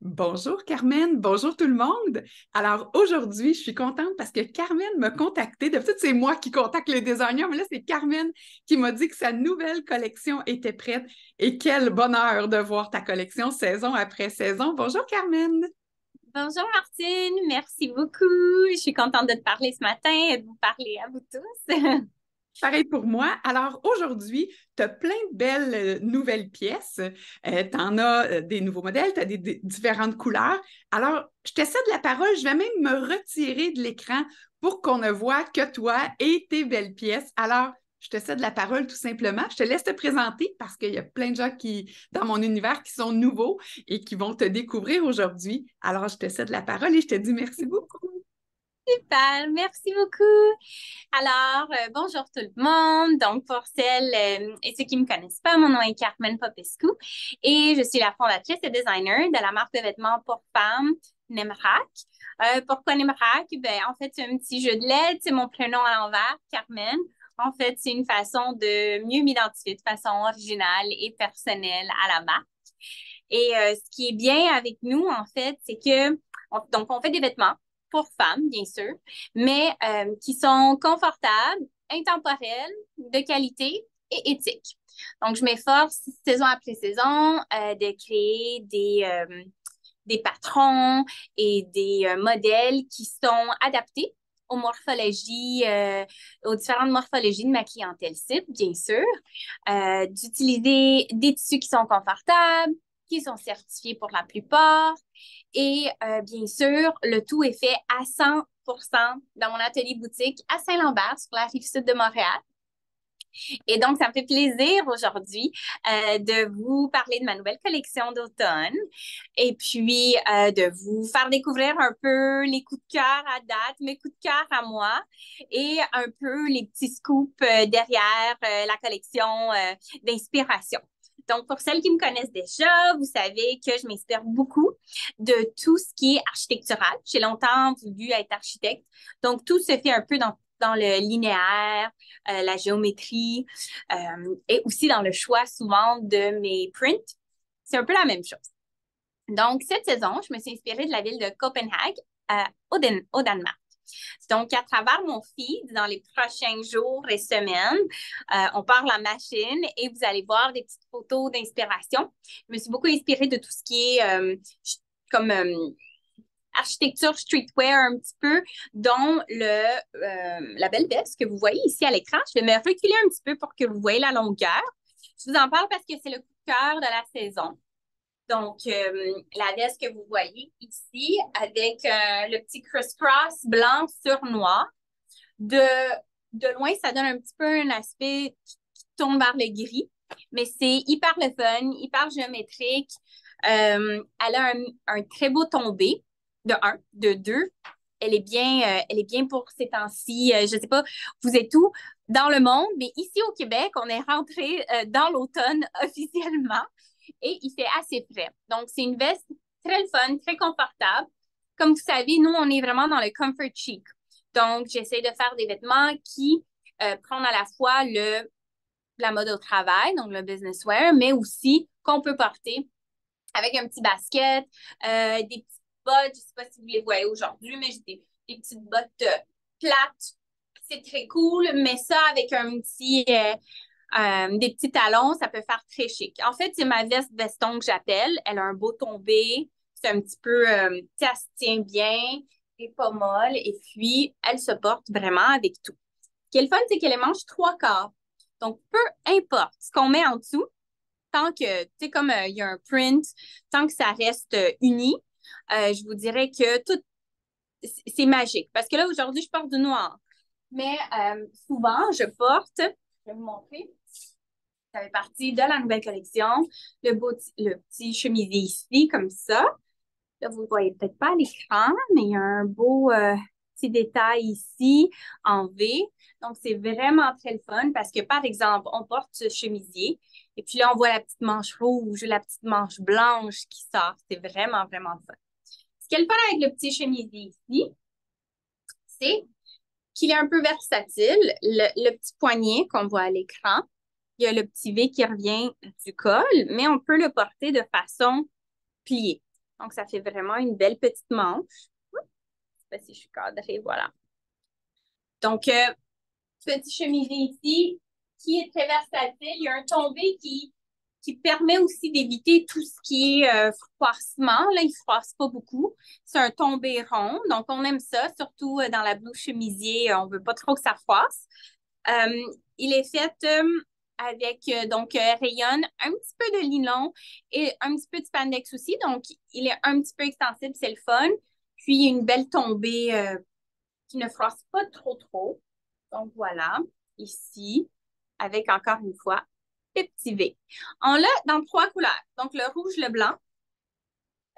Bonjour Carmen, bonjour tout le monde. Alors aujourd'hui, je suis contente parce que Carmen m'a contactée. D'habitude, c'est moi qui contacte les designers, mais là, c'est Carmen qui m'a dit que sa nouvelle collection était prête. Et quel bonheur de voir ta collection saison après saison. Bonjour Carmen. Bonjour Martine, merci beaucoup. Je suis contente de te parler ce matin et de vous parler à vous tous. Pareil pour moi. Alors aujourd'hui, tu as plein de belles nouvelles pièces. Tu en as des nouveaux modèles, tu as des différentes couleurs. Alors, je te cède la parole. Je vais même me retirer de l'écran pour qu'on ne voit que toi et tes belles pièces. Alors, je te cède la parole tout simplement. Je te laisse te présenter parce qu'il y a plein de gens dans mon univers qui sont nouveaux et qui vont te découvrir aujourd'hui. Alors, je te cède la parole et je te dis merci beaucoup. Super, merci beaucoup. Alors, bonjour tout le monde. Donc, pour celles et ceux qui ne me connaissent pas, mon nom est Carmen Popescu et je suis la fondatrice et designer de la marque de vêtements pour femmes Nemrak. Pourquoi Nemrak? Ben, en fait, c'est un petit jeu de lettres. C'est mon prénom à l'envers, Carmen. En fait, c'est une façon de mieux m'identifier de façon originale et personnelle à la marque. Et ce qui est bien avec nous, en fait, c'est que donc on fait des vêtements pour femmes, bien sûr, mais qui sont confortables, intemporels, de qualité et éthiques. Donc, je m'efforce saison après saison de créer des patrons et des modèles qui sont adaptés aux différentes morphologies de ma clientèle cible, bien sûr, d'utiliser des tissus qui sont confortables, qui sont certifiés pour la plupart. Et bien sûr, le tout est fait à 100% dans mon atelier boutique à Saint-Lambert, sur la rive sud de Montréal. Et donc, ça me fait plaisir aujourd'hui de vous parler de ma nouvelle collection d'automne et puis de vous faire découvrir un peu les coups de cœur à date, mes coups de cœur à moi et un peu les petits scoops derrière la collection d'inspiration. Donc, pour celles qui me connaissent déjà, vous savez que je m'inspire beaucoup de tout ce qui est architectural. J'ai longtemps voulu être architecte. Donc, tout se fait un peu dans le linéaire, la géométrie et aussi dans le choix souvent de mes prints. C'est un peu la même chose. Donc, cette saison, je me suis inspirée de la ville de Copenhague au Danemark. Donc, à travers mon feed, dans les prochains jours et semaines, on part la machine et vous allez voir des petites photos d'inspiration. Je me suis beaucoup inspirée de tout ce qui est comme architecture streetwear un petit peu, dont la belle veste que vous voyez ici à l'écran. Je vais me reculer un petit peu pour que vous voyez la longueur. Je vous en parle parce que c'est le coup de cœur de la saison. Donc, la veste que vous voyez ici avec le petit criss-cross blanc sur noir. De, de loin, ça donne un petit peu un aspect qui tourne vers le gris, mais c'est hyper le fun, hyper géométrique. Elle a un très beau tombé, de un. De deux, elle est bien pour ces temps-ci. Je ne sais pas, vous êtes où dans le monde, mais ici au Québec, on est rentré dans l'automne officiellement et il fait assez frais. Donc, c'est une veste très fun, très confortable. Comme vous savez, nous, on est vraiment dans le comfort chic. Donc, j'essaie de faire des vêtements qui prennent à la fois la mode au travail, donc le business wear, mais aussi qu'on peut porter avec un petit basket, des petites bottes. Je ne sais pas si vous les voyez aujourd'hui, mais j'ai des petites bottes plates. C'est très cool, mais ça avec des petits talons, ça peut faire très chic. En fait, c'est ma veste veston que j'appelle. Elle a un beau tombé. C'est un petit peu, ça se tient bien et pas molle. Et puis, elle se porte vraiment avec tout. Ce qui est le fun, c'est qu'elle est manche trois quarts. Donc, peu importe ce qu'on met en dessous, tant que, tu sais, comme il y a un print, tant que ça reste uni, je vous dirais que tout, c'est magique. Parce que là, aujourd'hui, je porte du noir. Mais souvent, je vais vous montrer, ça fait partie de la nouvelle collection, le petit chemisier ici, comme ça. Là, vous ne le voyez peut-être pas à l'écran, mais il y a un beau petit détail ici en V. Donc, c'est vraiment très le fun parce que, par exemple, on porte ce chemisier et puis là, on voit la petite manche rouge, la petite manche blanche qui sort. C'est vraiment, vraiment le fun. Ce qui est le fun avec le petit chemisier ici, c'est qu'il est un peu versatile. Le petit poignet qu'on voit à l'écran, il y a le petit V qui revient du col, mais on peut le porter de façon pliée. Donc, ça fait vraiment une belle petite manche. Je sais pas si je suis cadrée, voilà. Donc, petit chemisier ici qui est très versatile. Il y a un tombé qui permet aussi d'éviter tout ce qui est froissement. Là, il ne froisse pas beaucoup. C'est un tombé rond, donc on aime ça, surtout dans la blouse chemisier. On ne veut pas trop que ça froisse. Il est fait avec, rayonne, un petit peu de nylon et un petit peu de spandex aussi. Donc, il est un petit peu extensible, c'est le fun. Puis, une belle tombée qui ne froisse pas trop, trop. Donc, voilà, ici, avec encore une fois, le petit V. On l'a dans 3 couleurs. Donc, le rouge, le blanc.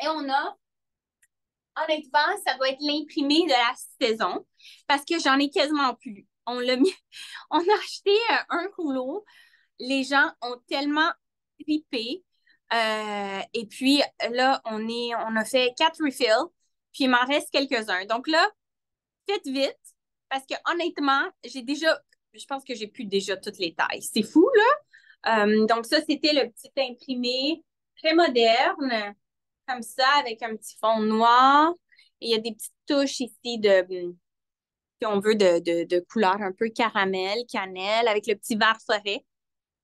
Et on a, honnêtement, ça doit être l'imprimé de la saison parce que j'en ai quasiment plus. On l'a mis, on a acheté un rouleau. Les gens ont tellement tripé. Et puis, là, on a fait 4 refills. Puis, il m'en reste quelques-uns. Donc là, faites vite parce que honnêtement, je pense que j'ai plus déjà toutes les tailles. C'est fou, là. Donc ça, c'était le petit imprimé très moderne, comme ça, avec un petit fond noir. Et il y a des petites touches ici si on veut, de couleur un peu caramel, cannelle, avec le petit vert forêt,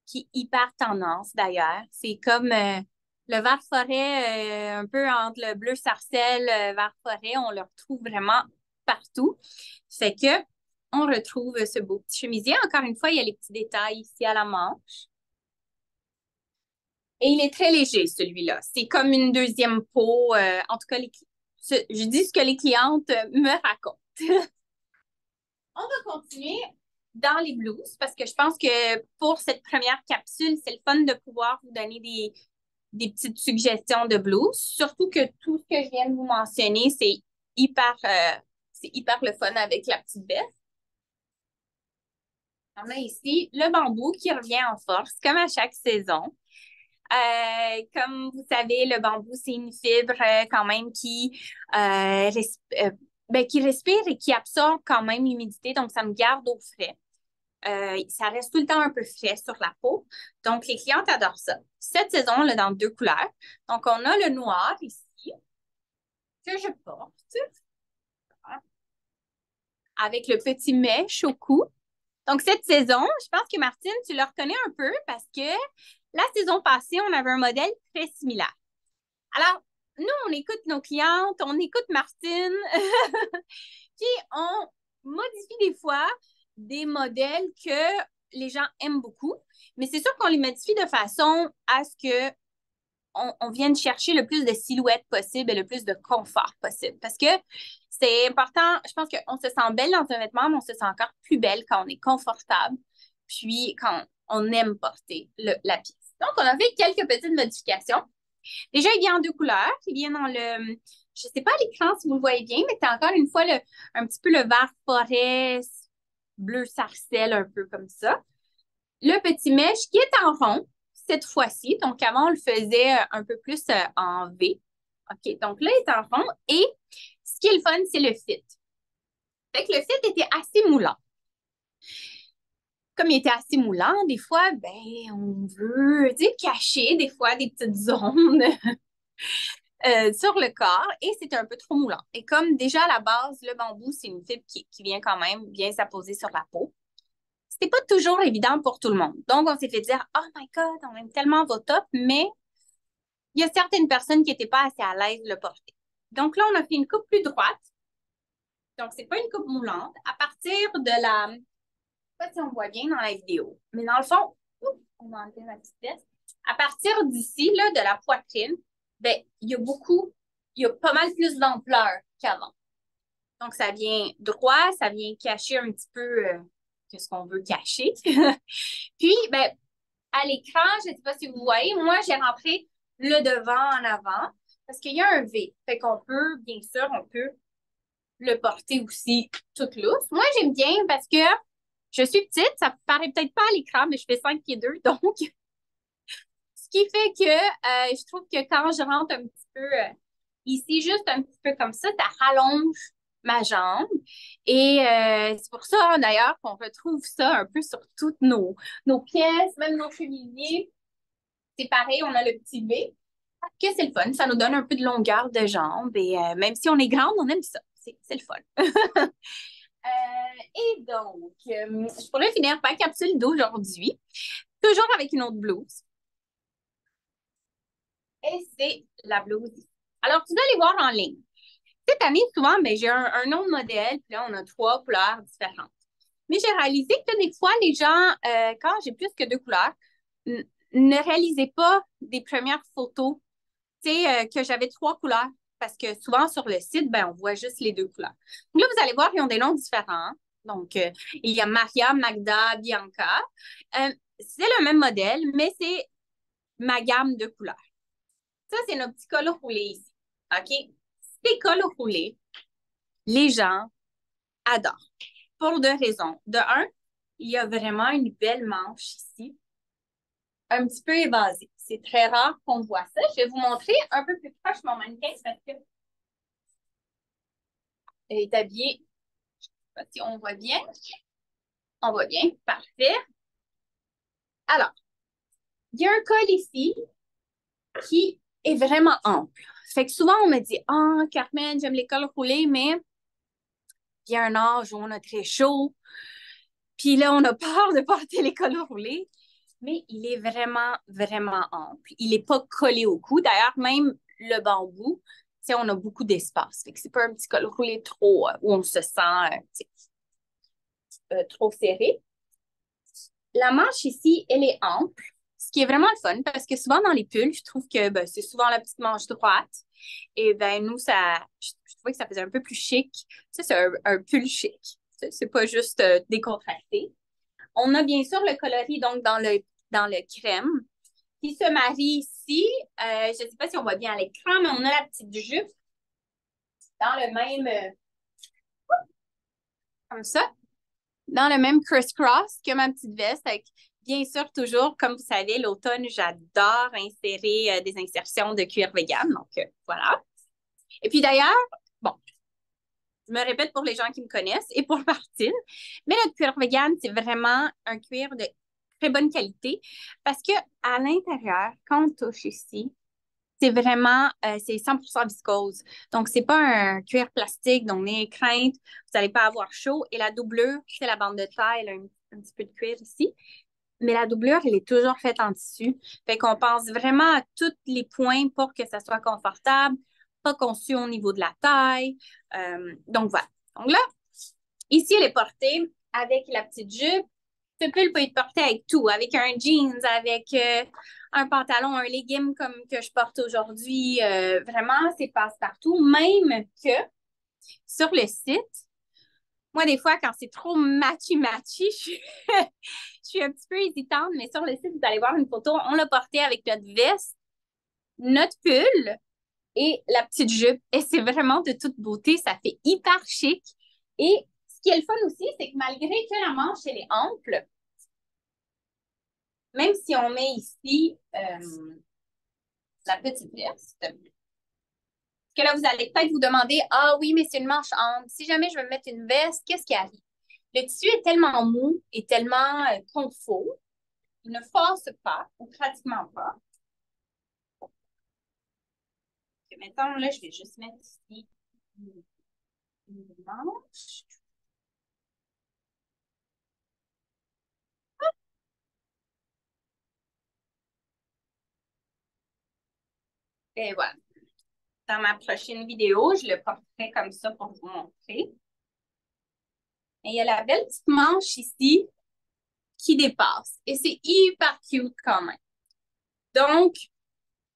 qui est hyper tendance d'ailleurs. C'est comme le vert forêt, un peu entre le bleu sarcelle, vert forêt, on le retrouve vraiment partout. Fait que on retrouve ce beau petit chemisier. Encore une fois, il y a les petits détails ici à la manche. Et il est très léger, celui-là. C'est comme une deuxième peau. En tout cas, je dis ce que les clientes me racontent. On va continuer dans les blouses parce que je pense que pour cette première capsule, c'est le fun de pouvoir vous donner des petites suggestions de blouses. Surtout que tout ce que je viens de vous mentionner, c'est hyper le fun avec la petite veste. On a ici le bambou qui revient en force, comme à chaque saison. Comme vous savez, le bambou, c'est une fibre quand même qui respire et qui absorbe quand même l'humidité, donc ça me garde au frais. Ça reste tout le temps un peu frais sur la peau. Donc, les clientes adorent ça. Cette saison, on l'a dans 2 couleurs. Donc, on a le noir ici, que je porte, avec le petit mèche au cou. Donc, cette saison, je pense que Martine, tu le reconnais un peu parce que la saison passée, on avait un modèle très similaire. Alors, nous, on écoute nos clientes, on écoute Martine, puis on modifie des fois des modèles que les gens aiment beaucoup, mais c'est sûr qu'on les modifie de façon à ce que on vienne chercher le plus de silhouettes possible et le plus de confort possible. Parce que c'est important, je pense qu'on se sent belle dans un vêtement, mais on se sent encore plus belle quand on est confortable, puis quand on aime porter la pièce. Donc, on a fait quelques petites modifications. Déjà, il vient en 2 couleurs. Il vient dans je ne sais pas à l'écran si vous le voyez bien, mais c'est encore une fois un petit peu le vert forêt, bleu sarcelle, un peu comme ça. Le petit mèche qui est en rond cette fois-ci. Donc, avant, on le faisait un peu plus en V. OK, donc là, il est en rond. Et ce qui est le fun, c'est le fit. Fait que le fit était assez moulant. Comme il était assez moulant, des fois, ben, on veut, cacher des fois des petites zones sur le corps et c'était un peu trop moulant. Et comme déjà à la base, le bambou, c'est une fibre qui vient quand même bien s'apposer sur la peau. C'était pas toujours évident pour tout le monde. Donc, on s'est fait dire, oh my God, on aime tellement vos tops, mais il y a certaines personnes qui n'étaient pas assez à l'aise de le porter. Donc là, on a fait une coupe plus droite. Donc, c'est pas une coupe moulante. À partir de la... Je sais pas si on voit bien dans la vidéo, mais dans le fond, on va enlever ma petite veste. À partir d'ici, là, de la poitrine, ben, il y a pas mal plus d'ampleur qu'avant. Donc, ça vient droit, ça vient cacher un petit peu ce qu'on veut cacher. Puis, ben, à l'écran, je ne sais pas si vous voyez, moi, j'ai rentré le devant en avant parce qu'il y a un V. Fait qu'on peut, bien sûr, on peut le porter aussi toute lousse. Moi, j'aime bien parce que je suis petite, ça paraît peut-être pas à l'écran, mais je fais 5 pieds 2, donc ce qui fait que je trouve que quand je rentre un petit peu ici, juste un petit peu comme ça rallonge ma jambe. Et c'est pour ça, d'ailleurs, qu'on retrouve ça un peu sur toutes nos pièces, même nos chemisiers. C'est pareil, on a le petit V. Que c'est le fun. Ça nous donne un peu de longueur de jambes et même si on est grande, on aime ça. C'est le fun. Et donc, je pourrais finir ma capsule d'aujourd'hui, toujours avec une autre blouse. Et c'est la blouse ici. Alors, tu dois aller voir en ligne. Cette année, souvent, ben, j'ai un nom de modèle, puis là, on a 3 couleurs différentes. Mais j'ai réalisé que des fois, les gens, quand j'ai plus que 2 couleurs, ne réalisaient pas des premières photos, tu sais, que j'avais 3 couleurs. Parce que souvent, sur le site, ben, on voit juste les 2 couleurs. Donc là, vous allez voir, ils ont des noms différents. Donc, il y a Maria, Magda, Bianca. C'est le même modèle, mais c'est ma gamme de couleurs. Ça, c'est nos petits cols roulés ici. OK? Ces cols roulés, les gens adorent. Pour 2 raisons. De un, il y a vraiment une belle manche ici, un petit peu évasée. C'est très rare qu'on voit ça. Je vais vous montrer un peu plus proche mon mannequin parce que elle est habillée. Je sais pas si on voit bien. On voit bien. Parfait. Alors, il y a un col ici qui est vraiment ample. Fait que souvent, on me dit, ah, Carmen, j'aime les cols roulés, mais il y a un âge où on a très chaud. Puis là, on a peur de porter les cols roulés. Mais il est vraiment, vraiment ample. Il n'est pas collé au cou. D'ailleurs, même le bambou, on a beaucoup d'espace. Fait que c'est pas un petit col roulé trop, où on se sent trop serré. La manche ici, elle est ample, ce qui est vraiment le fun parce que souvent dans les pulls, je trouve que ben, c'est souvent la petite manche droite. Et ben nous, je trouvais que ça faisait un peu plus chic. Ça, c'est un pull chic. C'est pas juste décontracté. On a bien sûr le coloris donc dans le crème qui se marie ici. Je ne sais pas si on voit bien à l'écran, mais on a la petite jupe dans le même comme ça, dans le même criss-cross que ma petite veste. Avec, bien sûr, toujours, comme vous savez, l'automne, j'adore insérer des insertions de cuir vegan. Donc, voilà. Et puis d'ailleurs, bon, je me répète pour les gens qui me connaissent et pour Martine, mais notre cuir vegan, c'est vraiment un cuir de très bonne qualité parce que à l'intérieur, quand on touche ici, c'est vraiment, c'est 100% viscose. Donc, c'est pas un cuir plastique, donc n'ayez crainte, vous n'allez pas avoir chaud. Et la doublure, c'est la bande de taille, elle a un petit peu de cuir ici. Mais la doublure, elle est toujours faite en tissu. Fait qu'on pense vraiment à tous les points pour que ça soit confortable, pas conçu au niveau de la taille. Donc, voilà. Donc là, ici, elle est portée avec la petite jupe. Ce pull peut être porté avec tout, avec un jeans, avec un pantalon, un legging comme que je porte aujourd'hui. Vraiment, c'est passe-partout. Même que sur le site, moi, des fois, quand c'est trop matchy-matchy, je suis un petit peu hésitante, mais sur le site, vous allez voir une photo. On l'a porté avec notre veste, notre pull et la petite jupe. Et c'est vraiment de toute beauté. Ça fait hyper chic. Et ce qui est le fun aussi, c'est que malgré que la manche, elle est ample, même si on met ici la petite veste, parce que là, vous allez peut-être vous demander, ah oui, mais c'est une manche ample. Si jamais je veux mettre une veste, qu'est-ce qui arrive? Le tissu est tellement mou et tellement confort, il ne force pas, ou pratiquement pas. Et maintenant, là, je vais juste mettre ici une manche. Et voilà. Dans ma prochaine vidéo, je le porterai comme ça pour vous montrer. Et il y a la belle petite manche ici qui dépasse. Et c'est hyper cute quand même. Donc,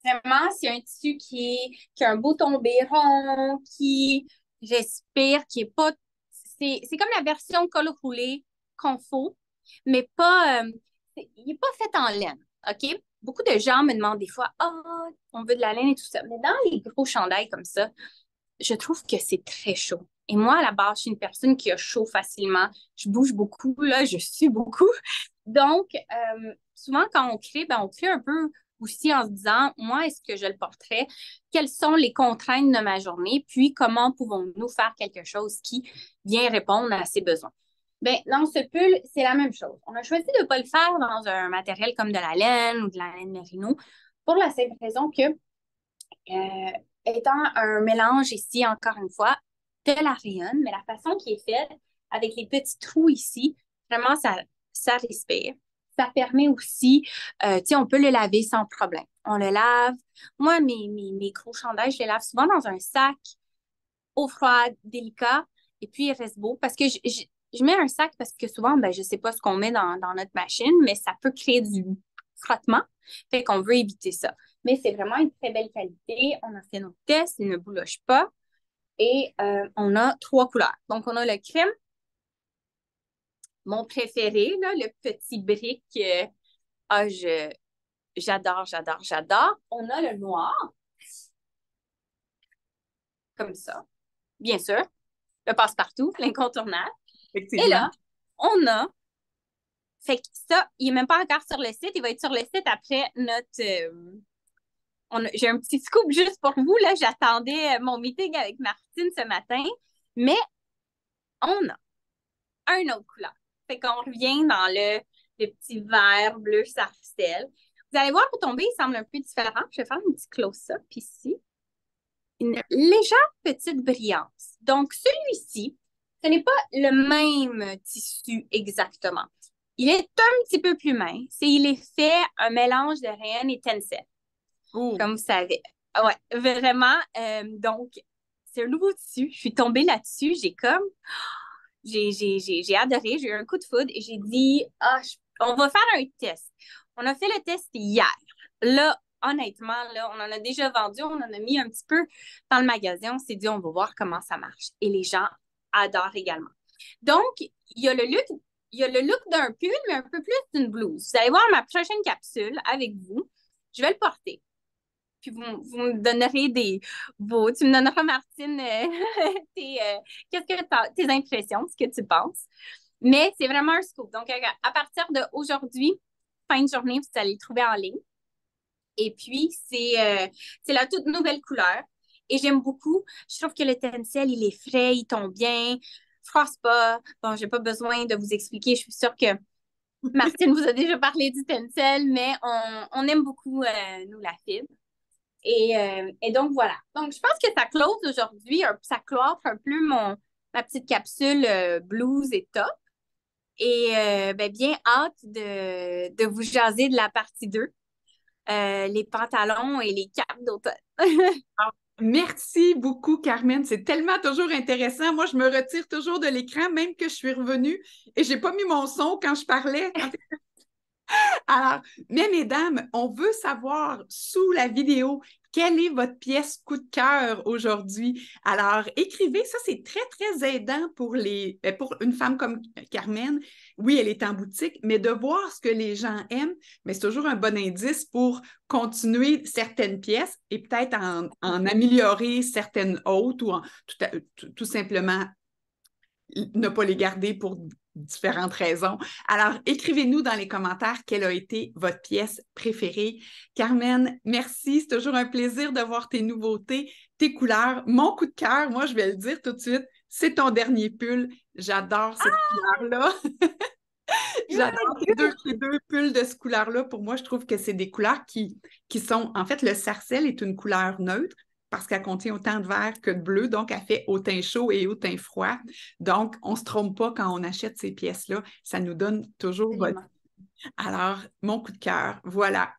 vraiment, c'est un tissu qui a un beau tombé rond, qui respire, qui est pas... C'est comme la version col roulé qu'on faut, mais pas... il n'est pas fait en laine, OK? Beaucoup de gens me demandent des fois, « Ah, on veut de la laine et tout ça. » Mais dans les gros chandails comme ça, je trouve que c'est très chaud. Et moi, à la base, je suis une personne qui a chaud facilement. Je bouge beaucoup, là, je sue beaucoup. Donc, souvent, quand on crée un peu aussi en se disant, moi, est-ce que je le porterais? Quelles sont les contraintes de ma journée? Puis, comment pouvons-nous faire quelque chose qui vient répondre à ses besoins? Bien, dans ce pull, c'est la même chose. On a choisi de ne pas le faire dans un matériel comme de la laine ou de la laine mérino pour la simple raison que étant un mélange ici, encore une fois, de la rayonne, mais la façon qui est faite, avec les petits trous ici, vraiment, ça respire. Ça permet aussi, tu sais, on peut le laver sans problème. On le lave. Moi, mes gros chandails, je les lave souvent dans un sac eau froide, délicat, et puis il reste beau. Parce que je mets un sac parce que souvent, ben, je ne sais pas ce qu'on met dans notre machine, mais ça peut créer du frottement. Fait qu'on veut éviter ça. Mais c'est vraiment une très belle qualité. On a fait nos tests, il ne bouloche pas. Et on a 3 couleurs. Donc, on a le crème, mon préféré, là, le petit brick. Ah, j'adore, j'adore, j'adore. On a le noir, comme ça. Bien sûr, le passe-partout, l'incontournable. Et Effectivement. là, on a, fait que ça, il n'est même pas encore sur le site, il va être sur le site après notre, j'ai un petit scoop juste pour vous, là, j'attendais mon meeting avec Martine ce matin, mais on a un autre couleur. Fait qu'on revient dans le petit vert bleu sarcelle. Vous allez voir, pour tomber, il semble un peu différent. Je vais faire un petit close-up ici. Une légère petite brillance. Donc, celui-ci, ce n'est pas le même tissu exactement. Il est un petit peu plus mince et il est fait un mélange de rayonne et tencel, Oh. comme vous savez. Ouais, vraiment. Donc, c'est un nouveau tissu. Je suis tombée là-dessus. J'ai adoré. J'ai eu un coup de foudre et j'ai dit, on va faire un test. On a fait le test hier. Là, honnêtement, là, on en a déjà vendu, on en a mis un petit peu dans le magasin. On s'est dit, on va voir comment ça marche. Et les gens adorent également. Donc, il y a le look d'un pull, mais un peu plus d'une blouse. Vous allez voir ma prochaine capsule avec vous. Je vais le porter. Puis vous me donnerez tu me donneras, Martine, qu'est-ce que tes impressions, ce que tu penses. Mais c'est vraiment un scoop. Donc, à partir d'aujourd'hui, fin de journée, vous allez le trouver en ligne. Et puis, c'est la toute nouvelle couleur. Et j'aime beaucoup. Je trouve que le tencel, il est frais, il tombe bien, froisse pas. Bon, j'ai pas besoin de vous expliquer. Je suis sûre que Martine vous a déjà parlé du tencel, mais on aime beaucoup, nous, la fibre. Et donc, voilà. Donc, je pense que ça close aujourd'hui, ça cloître un peu ma petite capsule blues et top. Et ben, bien hâte de vous jaser de la partie 2, les pantalons et les capes d'automne. Merci beaucoup, Carmen. C'est tellement toujours intéressant. Moi, je me retire toujours de l'écran, même que je suis revenue et j'ai pas mis mon son quand je parlais. Alors, mais mesdames, on veut savoir sous la vidéo quelle est votre pièce coup de cœur aujourd'hui. Alors, écrivez, ça c'est très, très aidant pour pour une femme comme Carmen. Oui, elle est en boutique, mais de voir ce que les gens aiment, mais c'est toujours un bon indice pour continuer certaines pièces et peut-être en améliorer certaines autres ou tout simplement ne pas les garder pour différentes raisons. Alors, écrivez-nous dans les commentaires quelle a été votre pièce préférée. Carmen, merci. C'est toujours un plaisir de voir tes nouveautés, tes couleurs. Mon coup de cœur, moi, je vais le dire tout de suite, c'est ton dernier pull. J'adore cette couleur-là. J'adore ces deux pulls de ce couleur-là. Pour moi, je trouve que c'est des couleurs qui sont... En fait, le sarcelle est une couleur neutre parce qu'elle contient autant de vert que de bleu, donc elle fait au teint chaud et au teint froid. Donc, on ne se trompe pas quand on achète ces pièces-là. Ça nous donne toujours votre... Alors, mon coup de cœur, voilà.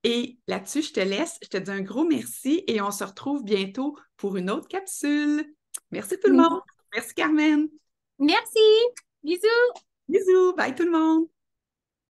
Et là-dessus, je te laisse. Je te dis un gros merci et on se retrouve bientôt pour une autre capsule. Merci tout le monde. Merci, Carmen. Merci. Bisous. Bisous. Bye tout le monde.